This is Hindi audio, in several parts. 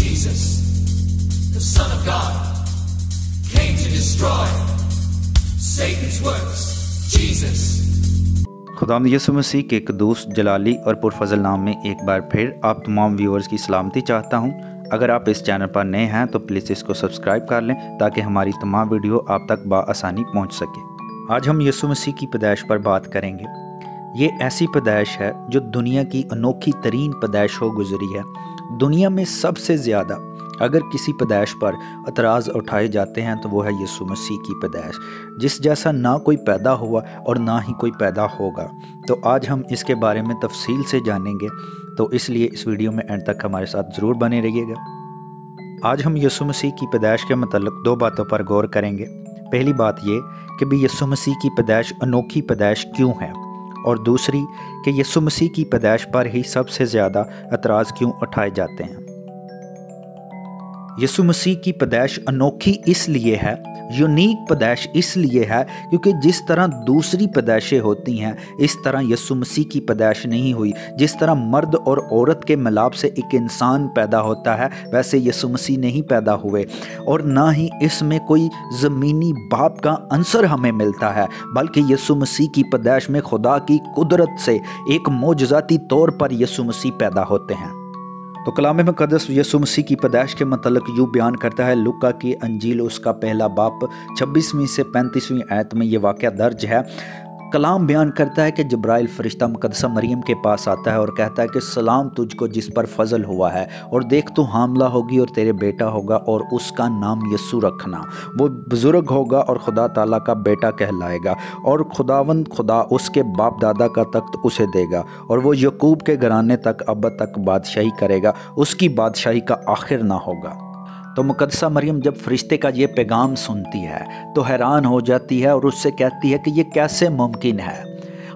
Jesus, the Son of God, came to destroy Satan's works. Jesus. खुदावंद यीशु मसीह के कदूस जलाली और पुरफजल नाम में एक बार फिर आप तमाम व्यूअर्स की सलामती चाहता हूं। अगर आप इस चैनल पर नए हैं तो प्लीज़ इसको सब्सक्राइब कर लें ताकि हमारी तमाम वीडियो आप तक बआसानी पहुंच सके। आज हम यीशु मसीह की पैदाइश पर बात करेंगे। ये ऐसी पैदाइश है जो दुनिया की अनोखी तरीन पैदाइश हो गुजरी है। दुनिया में सबसे ज़्यादा अगर किसी पैदाइश पर एतराज़ उठाए जाते हैं तो वो है यीशु मसीह की पैदाइश, जिस जैसा ना कोई पैदा हुआ और ना ही कोई पैदा होगा। तो आज हम इसके बारे में तफसील से जानेंगे, तो इसलिए इस वीडियो में एंड तक हमारे साथ ज़रूर बने रहिएगा। आज हम यीशु मसीह की पैदाइश के मतलब दो बातों पर गौर करेंगे। पहली बात ये कि भी यीशु मसीह की पैदाइश अनोखी पैदाइश क्यों है, और दूसरी कि यीशु मसीह की पैदाइश पर ही सबसे ज़्यादा एतराज़ क्यों उठाए जाते हैं। यीशु मसीह की पैदाइश अनोखी इसलिए है, यूनिक पैदाइश इसलिए है क्योंकि जिस तरह दूसरी पैदाइशें होती हैं इस तरह यीशु मसीह की पैदाइश नहीं हुई। जिस तरह मर्द और औरत के मिलाप से एक इंसान पैदा होता है वैसे यीशु मसीह नहीं पैदा हुए, और ना ही इसमें कोई ज़मीनी बाप का अंसर हमें मिलता है, बल्कि यीशु मसीह की पैदाइश में खुदा की कुदरत से एक मोजज़ाती तौर पर यीशु मसीह पैदा होते हैं। तो कलाम मुक़द्दस यीशु मसीह की पैदाइश के मतलब यूँ बयान करता है। लूका की अंजील उसका पहला बाप 26वीं से 35वीं आयत में ये वाक़या दर्ज है। कलाम बयान करता है कि जिब्राइल फरिश्ता मुक़द्दसा मरियम के पास आता है और कहता है कि सलाम तुझको जिस पर फजल हुआ है, और देख तू हामला होगी और तेरे बेटा होगा और उसका नाम यीशु रखना। वो बुज़ुर्ग होगा और खुदा ताला का बेटा कहलाएगा, और खुदावंद खुदा उसके बाप दादा का तख्त उसे देगा, और वो यकूब के घराने तक अब तक बादशाही करेगा, उसकी बादशाही का आखिर ना होगा। तो मुक़द्दसा मरियम जब फरिश्ते का ये पैगाम सुनती है तो हैरान हो जाती है और उससे कहती है कि ये कैसे मुमकिन है।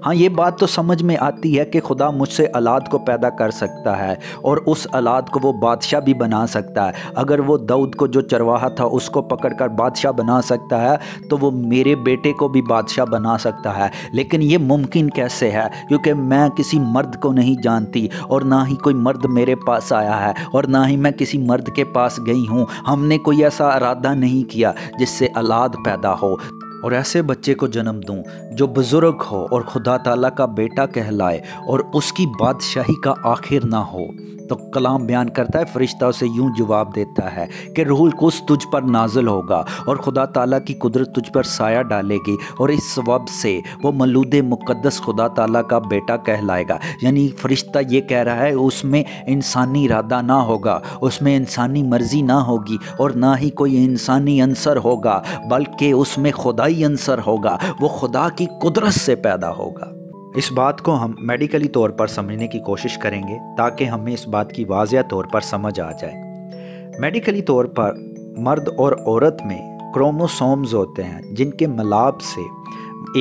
हाँ, ये बात तो समझ में आती है कि खुदा मुझसे औलाद को पैदा कर सकता है और उस औलाद को वो बादशाह भी बना सकता है। अगर वो दाऊद को जो चरवाहा था उसको पकड़कर बादशाह बना सकता है तो वो मेरे बेटे को भी बादशाह बना सकता है। लेकिन ये मुमकिन कैसे है, क्योंकि मैं किसी मर्द को नहीं जानती और ना ही कोई मर्द मेरे पास आया है और ना ही मैं किसी मर्द के पास गई हूँ। हमने कोई ऐसा इरादा नहीं किया जिससे औलाद पैदा हो और ऐसे बच्चे को जन्म दूं जो बुज़ुर्ग हो और खुदा ताला का बेटा कहलाए और उसकी बादशाही का आखिर ना हो। तो कलाम बयान करता है, फरिश्ता उसे यूं जवाब देता है कि रूहुल कुद्स तुझ पर नाजिल होगा और खुदा ताला की कुदरत तुझ पर साया डालेगी, और इस सबब से वो मौलूद मुक़द्दस खुदा ताला का बेटा कहलाएगा। यानी फरिश्ता ये कह रहा है उसमें इंसानी इरादा ना होगा, उसमें इंसानी मर्जी ना होगी और ना ही कोई इंसानी अंसर होगा, बल्कि उसमें खुदाई अंसर होगा। वो खुदा की कुदरत से पैदा होगा। इस बात को हम मेडिकली तौर पर समझने की कोशिश करेंगे ताकि हमें इस बात की वाज़िया तौर पर समझ आ जाए। मेडिकली तौर पर मर्द और औरत में क्रोमोसोम्स होते हैं जिनके मिलाप से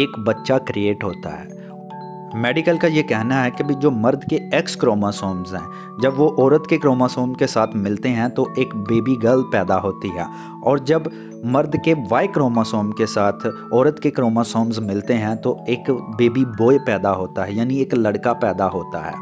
एक बच्चा क्रिएट होता है। मेडिकल का ये कहना है कि भी जो मर्द के एक्स क्रोमोसोम्स हैं जब वो औरत के क्रोमोसोम के साथ मिलते हैं तो एक बेबी गर्ल पैदा होती है, और जब मर्द के वाई क्रोमोसोम के साथ औरत के क्रोमोसोम्स मिलते हैं तो एक बेबी बॉय पैदा होता है, यानी एक लड़का पैदा होता है।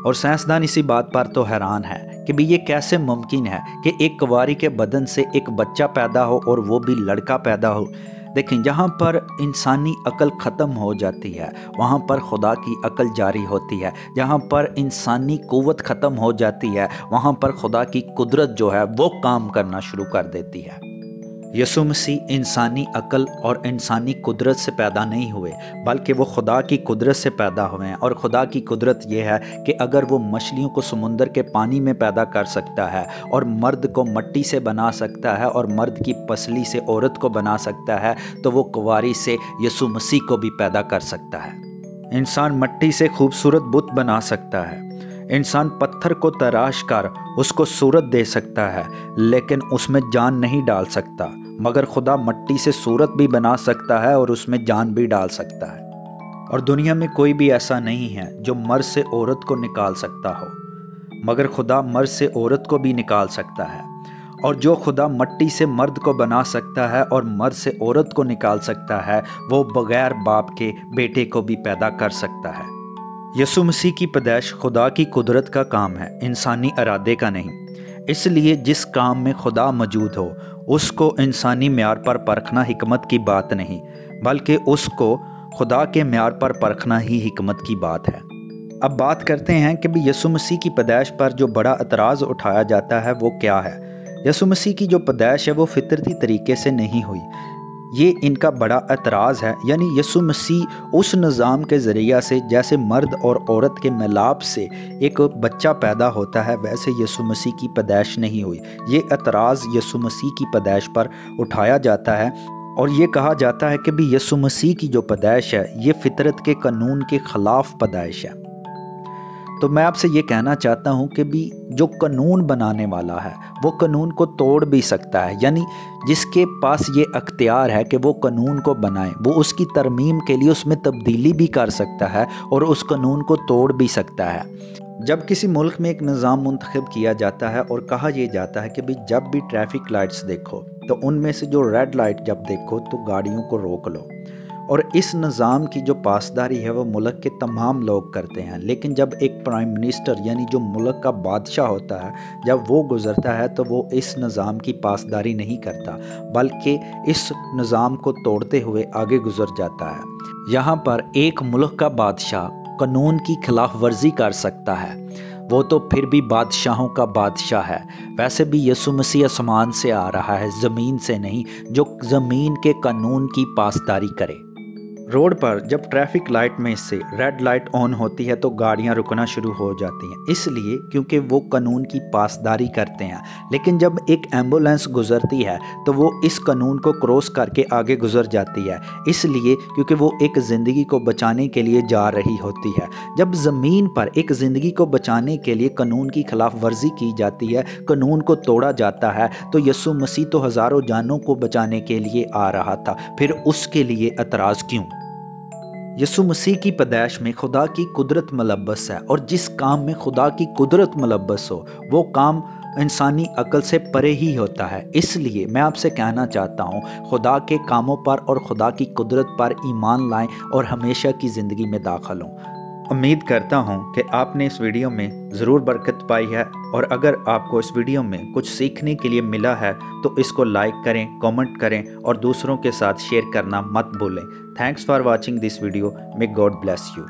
और साइंसदान इसी बात पर तो हैरान है कि भी ये कैसे मुमकिन है कि एक कुंवारी के बदन से एक बच्चा पैदा हो और वो भी लड़का पैदा हो। देखें, जहाँ पर इंसानी अकल ख़त्म हो जाती है वहाँ पर खुदा की अकल जारी होती है। जहाँ पर इंसानी क़ुव्वत ख़त्म हो जाती है वहाँ पर खुदा की कुदरत जो है वो काम करना शुरू कर देती है। यीशु मसीह इंसानी अकल और इंसानी कुदरत से पैदा नहीं हुए, बल्कि वो खुदा की कुदरत से पैदा हुए हैं। और खुदा की कुदरत ये है कि अगर वो मछलियों को समुंदर के पानी में पैदा कर सकता है और मर्द को मिट्टी से बना सकता है और मर्द की पसली से औरत को बना सकता है, तो वो कुंवारी से यीशु मसीह को भी पैदा कर सकता है। इंसान मिट्टी से खूबसूरत बुत बना सकता है, इंसान पत्थर को तराश कर उसको सूरत दे सकता है, लेकिन उसमें जान नहीं डाल सकता। मगर खुदा मिट्टी से सूरत भी बना सकता है और उसमें जान भी डाल सकता है। और दुनिया में कोई भी ऐसा नहीं है जो मर्द से औरत को निकाल सकता हो, मगर खुदा मर्द से औरत को भी निकाल सकता है। और जो खुदा मिट्टी से मर्द को बना सकता है और मर्द से औरत को निकाल सकता है, वो बगैर बाप के बेटे को भी पैदा कर सकता है। यीशु मसीह की पैदाइश खुदा की कुदरत का काम है, इंसानी इरादे का नहीं। इसलिए जिस काम में खुदा मौजूद हो उसको इंसानी म्यार पर परखना हिकमत की बात नहीं, बल्कि उसको खुदा के म्यार पर परखना ही हिकमत की बात है। अब बात करते हैं कि भी यीशु मसीह की पैदाइश पर जो बड़ा एतराज़ उठाया जाता है वो क्या है। यीशु मसीह की जो पैदाइश है वो फितरती तरीके से नहीं हुई, ये इनका बड़ा एतराज़ है। यानी यीशु मसीह उस निज़ाम के ज़रिया से जैसे मर्द और औरत के मिलाप से एक बच्चा पैदा होता है, वैसे यीशु मसीह की पैदाइश नहीं हुई। ये एतराज़ यीशु मसीह की पैदाइश पर उठाया जाता है और ये कहा जाता है कि भी यीशु मसीह की जो पैदाइश है ये फितरत के कानून के ख़िलाफ़ पैदाइश है। तो मैं आपसे ये कहना चाहता हूँ कि भी जो कानून बनाने वाला है वो कानून को तोड़ भी सकता है। यानी जिसके पास ये अख्तियार है कि वो कानून को बनाए, वो उसकी तरमीम के लिए उसमें तब्दीली भी कर सकता है और उस कानून को तोड़ भी सकता है। जब किसी मुल्क में एक निज़ाम मुंतखब किया जाता है और कहा यह जाता है कि भाई जब भी ट्रैफिक लाइट्स देखो तो उनमें से जो रेड लाइट जब देखो तो गाड़ियों को रोक लो, और इस निज़ाम की जो पासदारी है वो मुल्क के तमाम लोग करते हैं। लेकिन जब एक प्राइम मिनिस्टर यानी जो मुल्क का बादशाह होता है, जब वो गुज़रता है तो वो इस निज़ाम की पासदारी नहीं करता, बल्कि इस निज़ाम को तोड़ते हुए आगे गुज़र जाता है। यहाँ पर एक मुल्क का बादशाह कानून की खिलाफ वर्जी कर सकता है, वो तो फिर भी बादशाहों का बादशाह है। वैसे भी यीशु मसीह आसमान से आ रहा है, ज़मीन से नहीं, जो ज़मीन के कानून की पासदारी करे। रोड पर जब ट्रैफिक लाइट में से रेड लाइट ऑन होती है तो गाड़ियां रुकना शुरू हो जाती हैं, इसलिए क्योंकि वो कानून की पासदारी करते हैं। लेकिन जब एक एम्बुलेंस गुजरती है तो वो इस कानून को क्रॉस करके आगे गुजर जाती है, इसलिए क्योंकि वो एक ज़िंदगी को बचाने के लिए जा रही होती है। जब ज़मीन पर एक ज़िंदगी को बचाने के लिए कानून की खिलाफ वर्जी की जाती है, कानून को तोड़ा जाता है, तो यीशु मसीह तो हज़ारों जानों को बचाने के लिए आ रहा था, फिर उसके लिए एतराज़ क्यों? यीशु मसीह की पैदाइश में खुदा की कुदरत मुलब्बस है, और जिस काम में खुदा की कुदरत मुलब्बस हो वो काम इंसानी अकल से परे ही होता है। इसलिए मैं आपसे कहना चाहता हूँ, खुदा के कामों पर और खुदा की कुदरत पर ईमान लाएं और हमेशा की ज़िंदगी में दाखिल हों। उम्मीद करता हूँ कि आपने इस वीडियो में ज़रूर बरकत पाई है, और अगर आपको इस वीडियो में कुछ सीखने के लिए मिला है तो इसको लाइक करें, कमेंट करें और दूसरों के साथ शेयर करना मत भूलें। Thanks for watching this video. May God bless you.